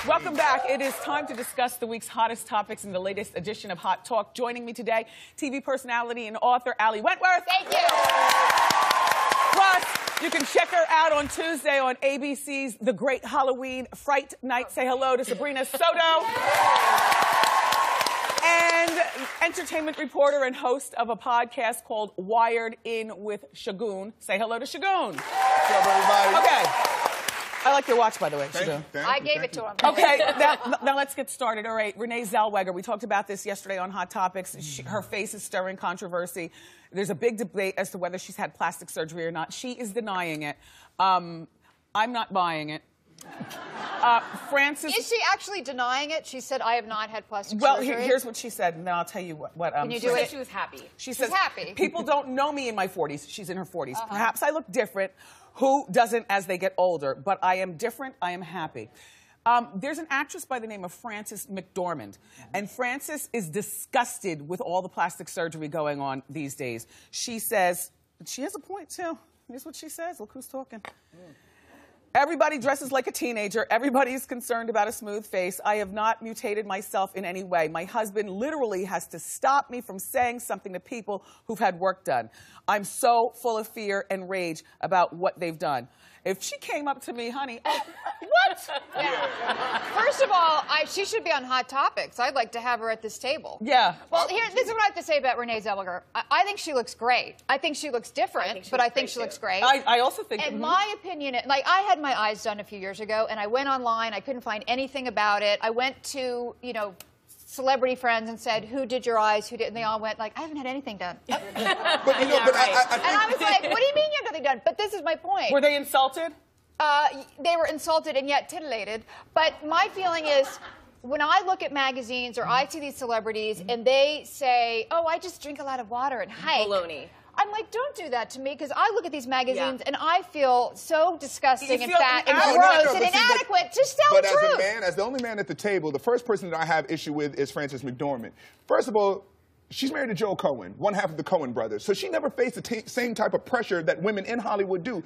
Welcome back. It is time to discuss the week's hottest topics in the latest edition of Hot Talk. Joining me today, TV personality and author Ali Wentworth. Thank you. Plus, you can check her out on Tuesday on ABC's The Great Halloween Fright Night. Say hello to Sabrina Soto. And entertainment reporter and host of a podcast called Wired In with Shagun. Say hello to Shagun. What's up, everybody? Okay. I like your watch, by the way. I gave it to him. Okay, now let's get started. All right, Renee Zellweger. We talked about this yesterday on Hot Topics. Her face is stirring controversy. There's a big debate as to whether she's had plastic surgery or not. She is denying it. I'm not buying it. Frances... Is she actually denying it? She said, I have not had plastic surgery. Well, here's what she said, and then I'll tell you what Can you do it? She was happy. She says, happy. People don't know me in my 40s. She's in her 40s. Perhaps I look different. Who doesn't as they get older? But I am different. I am happy. There's an actress by the name of Frances McDormand, and Frances is disgusted with all the plastic surgery going on these days. She says, she has a point too. Here's what she says. Look who's talking. Everybody dresses like a teenager. Everybody's concerned about a smooth face. I have not mutated myself in any way. My husband literally has to stop me from saying something to people who've had work done. I'm so full of fear and rage about what they've done. If she came up to me, honey, what? Yeah. First of all, she should be on Hot Topics. I'd like to have her at this table. Yeah. Well, this is what I have to say about Renee Zellweger. I think she looks great. I think she looks different, but I think she looks great. I also think... In my opinion, like, I had my eyes done a few years ago, and I went online. I couldn't find anything about it. I went to, you know, celebrity friends and said, who did your eyes, who did, and they all went like, I haven't had anything done. But you know, and I was like, what do you mean you have nothing done? But this is my point. Were they insulted? They were insulted and yet titillated. But my feeling is, when I look at magazines or I see these celebrities and they say, oh, I just drink a lot of water and hike. Baloney. I'm like, don't do that to me, because I look at these magazines and I feel so disgusting and fat and gross and inadequate. Just tell the truth. But as a man, as the only man at the table, the first person that I have issue with is Frances McDormand. First of all, she's married to Joe Cohen, one half of the Cohen brothers. So she never faced the same type of pressure that women in Hollywood do.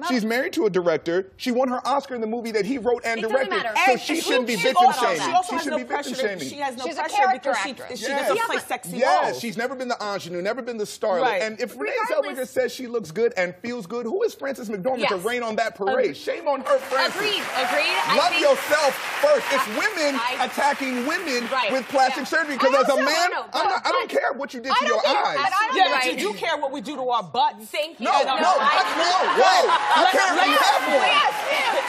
She's married to a director. She won her Oscar in the movie that he wrote and directed. So she shouldn't be victim shaming. She shouldn't be victim shaming. She has no She's pressure a character because actress. she doesn't play sexy roles. Yes, she's never been the ingenue, never been the starlet. Right. And if Renee Zellweger says she looks good and feels good, who is Frances McDormand to rain on that parade? Shame on her, Frances. Agreed. Love yourself first. It's women attacking women with plastic surgery. Because as a man, I don't care what you did to your eyes. Yeah, but you do care what we do to our butts. Thank you. No, I care if you have one.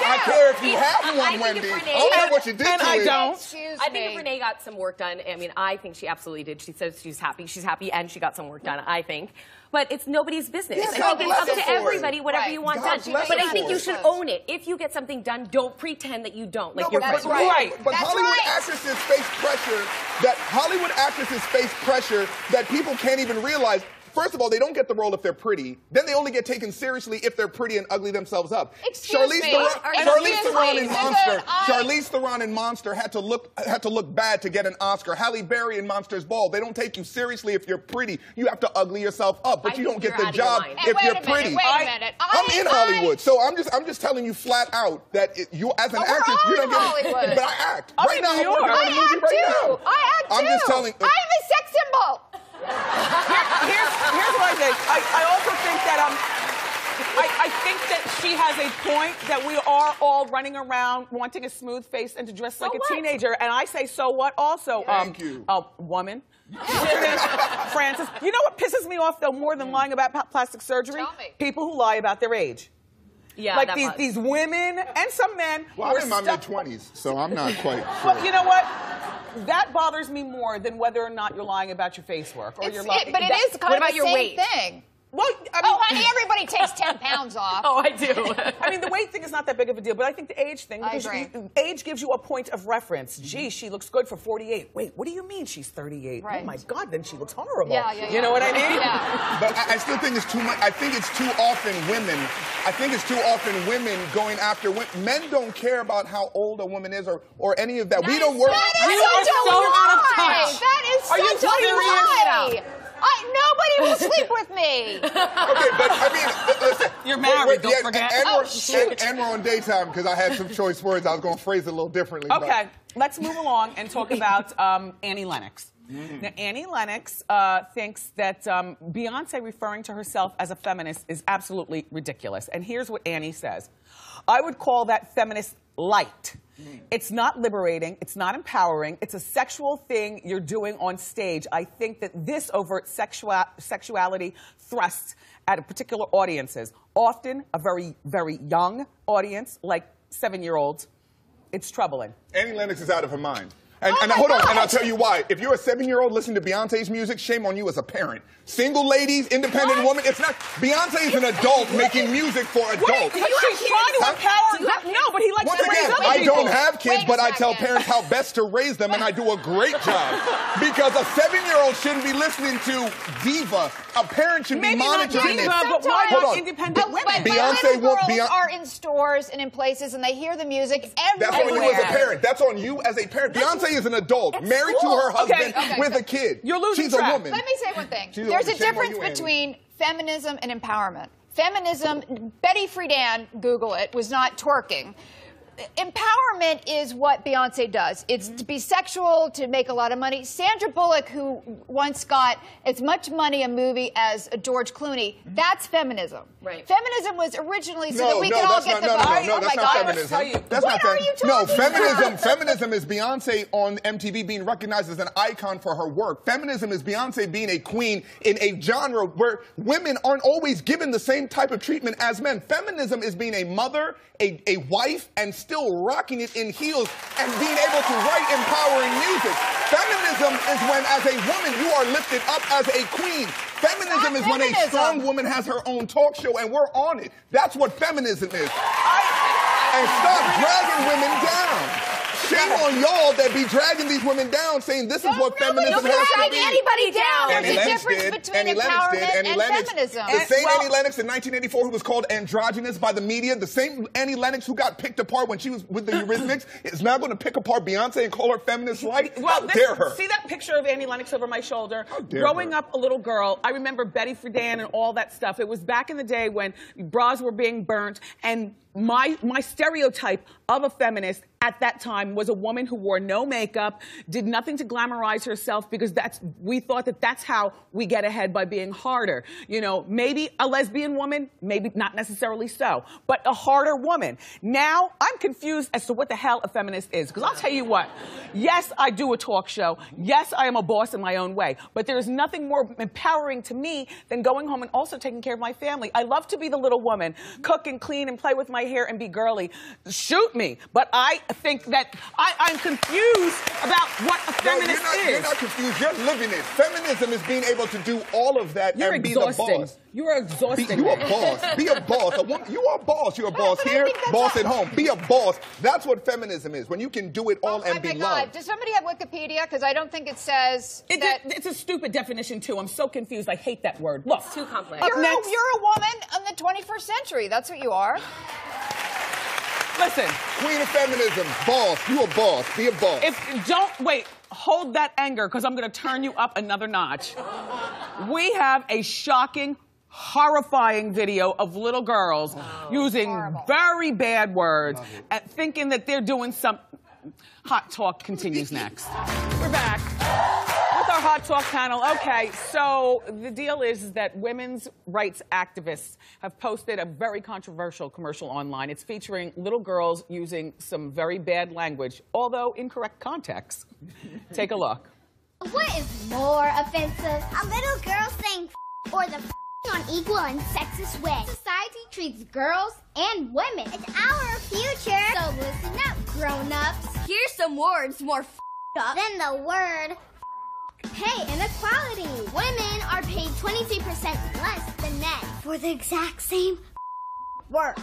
I care if you have one, Wendy. I don't care what you did to it. I don't. I think if Renee got some work done, I mean, I think she absolutely did. She says she's happy, and she got some work done, I think. But it's nobody's business. Yes, I think it's up to everybody, whatever you want done. But I think you should own it. If you get something done, don't pretend that you don't. Like, No, you're but Hollywood actresses face pressure that people can't even realize. First of all, they don't get the role if they're pretty. Then they only get taken seriously if they're pretty and ugly themselves up. Charlize Theron in Monster had to look bad to get an Oscar. Halle Berry in Monsters Ball. They don't take you seriously if you're pretty. You have to ugly yourself up, but you don't get the job if you're pretty. Wait a minute. I'm in Hollywood, so I'm just telling you flat out that you, as an actress, you don't get Hollywood. But I act right now. I'm working on a movie right now. I act too. I'm just telling. I'm a sex symbol. Here's what I think. I also think that I think that she has a point that we are all running around wanting a smooth face and to dress like a teenager. And I say, so what? Also, Thank you. Woman. Frances. You know what pisses me off though more than lying about plastic surgery? Tell me. People who lie about their age. Yeah, like these women and some men. Well, I'm in my mid-20s, so I'm not quite sure. Well, you know what? That bothers me more than whether or not you're lying about your face work or you're lying. But it is kind of the same thing. Well, I mean, honey, everybody takes 10 pounds off. Oh, I do. I mean, the weight thing is not that big of a deal, but I think the age thing, because age gives you a point of reference. Gee, she looks good for 48. Wait, what do you mean she's 38? Right. Oh, my God, then she looks horrible. Yeah. You know what I mean? Yeah. But I still think it's too much. I think it's too often women. I think it's too often women going after women. Men don't care about how old a woman is or any of that. We don't work. That is such a lie. That is such a lie. Nobody will sleep with me. Okay, but I mean, listen. You're married, don't forget. And we're on daytime because I had some choice words. I was going to phrase it a little differently. Okay, let's move along and talk about Annie Lennox. Now, Annie Lennox thinks that Beyonce referring to herself as a feminist is absolutely ridiculous. And here's what Annie says. I would call that feminist light. It's not liberating. It's not empowering. It's a sexual thing you're doing on stage. I think that this overt sexuality thrusts at particular audiences, often a very, very young audience, like 7-year-olds. It's troubling. Annie Lennox is out of her mind. And hold on, and I'll tell you why. If you're a 7-year-old listening to Beyonce's music, shame on you as a parent. Single ladies, independent woman, it's not. Beyonce is an adult making music for adults. Wait, she's trying to empower. No, but he likes Once to raise again, other I people. don't have kids, but I tell parents how best to raise them, and I do a great job. Because a 7-year-old shouldn't be listening to diva. A parent should be monitoring it. But why not independent women? But Beyonce little girls are in stores and in places, and they hear the music everywhere. That's on you as a parent. That's on you as a parent. Beyonce is an adult, married to her husband with a kid. You're losing She's track. a woman. Let me say one thing. There's a difference between feminism and empowerment. Feminism, Betty Friedan, Google it, was not twerking. Empowerment is what Beyonce does. It's to be sexual, to make a lot of money. Sandra Bullock, who once got as much money a movie as George Clooney, that's feminism. Right. Feminism was originally so that we could all get the vote. No, that's not feminism. That's not feminism. No, feminism is Beyonce on MTV being recognized as an icon for her work. Feminism is Beyonce being a queen in a genre where women aren't always given the same type of treatment as men. Feminism is being a mother, a wife, and still rocking it in heels and being able to write empowering music. Feminism is when, as a woman, you are lifted up as a queen. Feminism is when a strong woman has her own talk show and we're on it. That's what feminism is. And stop dragging women down. Shame on y'all that be dragging these women down, saying this is what feminism has to be. Don't drag anybody down. Annie There's a Lennox difference did. between Annie Lennox empowerment did. Annie and Lennox, feminism. the same Annie Lennox in 1984 who was called androgynous by the media, the same Annie Lennox who got picked apart when she was with the Eurythmics, is now going to pick apart Beyonce and call her feminist light? How dare her? See that picture of Annie Lennox over my shoulder? How dare Growing her. up a little girl, I remember Betty Friedan and all that stuff. It was back in the day when bras were being burnt, and my stereotype of a feminist at that time was a woman who wore no makeup, did nothing to glamorize herself, because we thought that that's how we get ahead, by being harder. You know, maybe a lesbian woman, maybe not necessarily so, but a harder woman. Now, I'm confused as to what the hell a feminist is, because I'll tell you what, yes, I do a talk show, yes, I am a boss in my own way, but there is nothing more empowering to me than going home and also taking care of my family. I love to be the little woman, cook and clean and play with my hair and be girly. Shoot me, but I think that I'm confused about what a feminist is. You're not confused. You're living it. Feminism is being able to do all of that and be the boss. You're exhausting. You're a boss. Be a boss. You are a boss. You're a boss here, boss at home. Be a boss. That's what feminism is, when you can do it all and be loved. God. Does somebody have Wikipedia? Because I don't think it says that. It's a stupid definition, too. I'm so confused. I hate that word. Look. It's too complex. You're a woman in the 21st century. That's what you are. Listen. Queen of feminism. Boss. You a boss. Be a boss. Wait. Hold that anger, because I'm going to turn you up another notch. We have a shocking, horrifying video of little girls using very bad words and thinking that they're doing some. Hot Talk continues next. We're back with our Hot Talk panel. Okay, so the deal is that women's rights activists have posted a very controversial commercial online. It's featuring little girls using some very bad language, although incorrect context. Take a look. What is more offensive? A little girl saying or the on equal and sexist way. Society treats girls and women. It's our future. So listen up, grown-ups. Here's some words more up than the word pay inequality. Women are paid 23% less than men for the exact same work.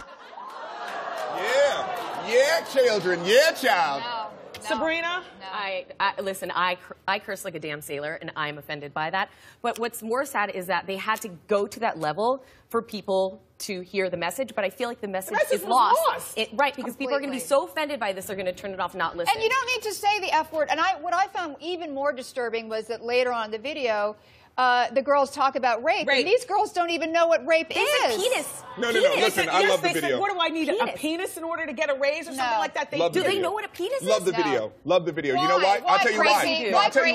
Yeah, children. Yeah, child. No. Sabrina? No. Listen, I curse like a damn sailor, and I'm offended by that. But what's more sad is that they had to go to that level for people to hear the message, but I feel like the message is lost. Right, because people are going to be so offended by this, they're going to turn it off, not listen. And you don't need to say the F word. And what I found even more disturbing was that later on in the video, the girls talk about rape, and these girls don't even know what rape is. It's a penis. No. Listen, I love the video. What do I need? A penis in order to get a raise or something like that? Do they know what a penis is? Love the video. Love the video. You know why? I'll tell you why. No, I'll tell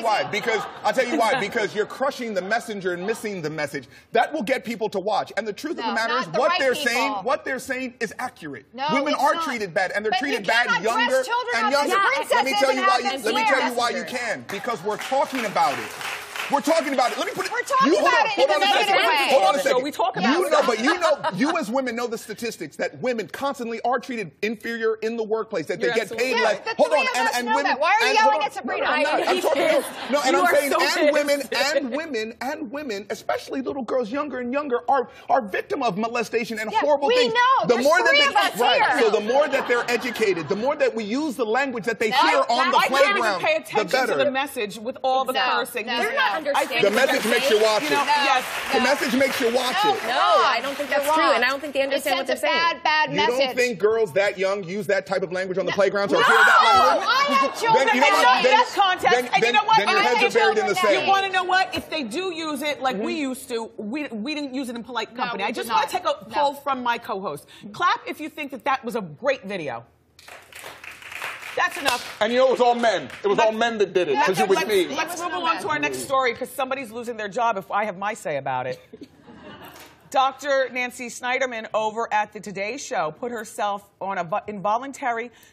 you why. Because you're crushing the messenger and missing the message. That will get people to watch. And the truth of the matter is, what they're saying is accurate. Women are treated bad, and they're treated bad younger and younger. Let me tell you why you can. Because we're talking about it. We're talking about it. Let me put it. We're talking about it in a negative way. Hold on a second. We talk about it. You as women know the statistics that women constantly are treated inferior in the workplace, that they get paid less. Hold on, and women. Why are you yelling at Sabrina? I'm talking. No, and I'm saying, and women, especially little girls younger and younger, are victim of molestation and horrible things. We know. The more so the more that they're educated, the more that we use the language that they hear on the playground, the better. I can't even pay attention to the message with all the cursing. They're not understanding. The message makes you watch it. Yes. The message makes you watch it. No, I don't think that's true, and I don't think they understand what they're saying. Bad message. You don't think girls that young use that type of language on the playgrounds or hear that language? I have children. Then you know what? Then your heads are buried in the sand. You want to know what? If they do use it like we used to, we didn't use it in polite company. I just want to take a poll from my co-host. Clap if you think that was a great video. That's enough. And you know, it was all men. It was all men that did it, because you're with me. Let's move along to our next story, because somebody's losing their job if I have my say about it. Dr. Nancy Snyderman over at the Today Show put herself on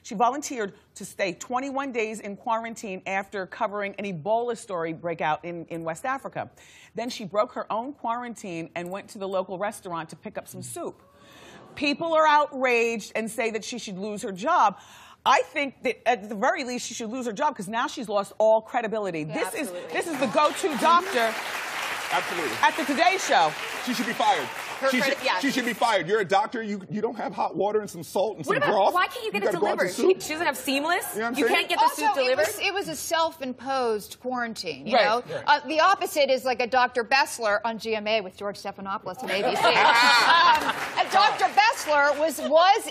she volunteered to stay 21 days in quarantine after covering an Ebola story breakout in West Africa. Then she broke her own quarantine and went to the local restaurant to pick up some soup. People are outraged and say that she should lose her job. I think that at the very least she should lose her job, because now she's lost all credibility. Yeah, this is the go-to doctor. Absolutely. At the Today Show. She should be fired. She should be fired. You're a doctor. You don't have hot water and some salt and some broth. Why can't you get it delivered? She doesn't have seamless. You know what I'm saying? Can't get the soup delivered. It was a self-imposed quarantine. You know, the opposite is like a Dr. Bessler on GMA with George Stephanopoulos on ABC. Dr. Bessler was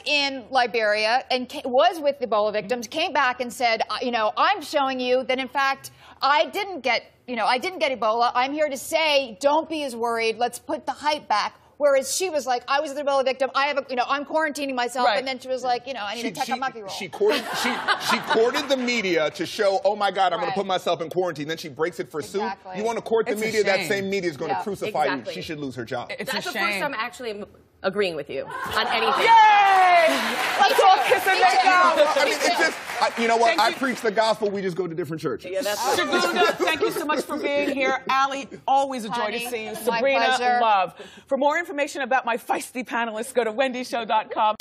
in Liberia and was with the Ebola victims. Came back and said, I'm showing you that in fact I didn't get Ebola. I'm here to say, don't be as worried. Let's put the hype back. Whereas she was like, I was an Ebola victim. I'm quarantining myself. And then she was like, I need a Tekamaki roll. She courted the media to show, oh my God, I'm going to put myself in quarantine. Then she breaks it for soup. You want to court the media? That same media is going to crucify you. She should lose her job. That's the first time actually agreeing with you on anything. Yay! Let's all kiss and make out. I mean, it's just, you know what? I preach the gospel. We just go to different churches. Yeah, that's Shaguna, thank you so much for being here. Allie, always a joy to see you. Sabrina, love. For more information about my feisty panelists, go to wendyshow.com.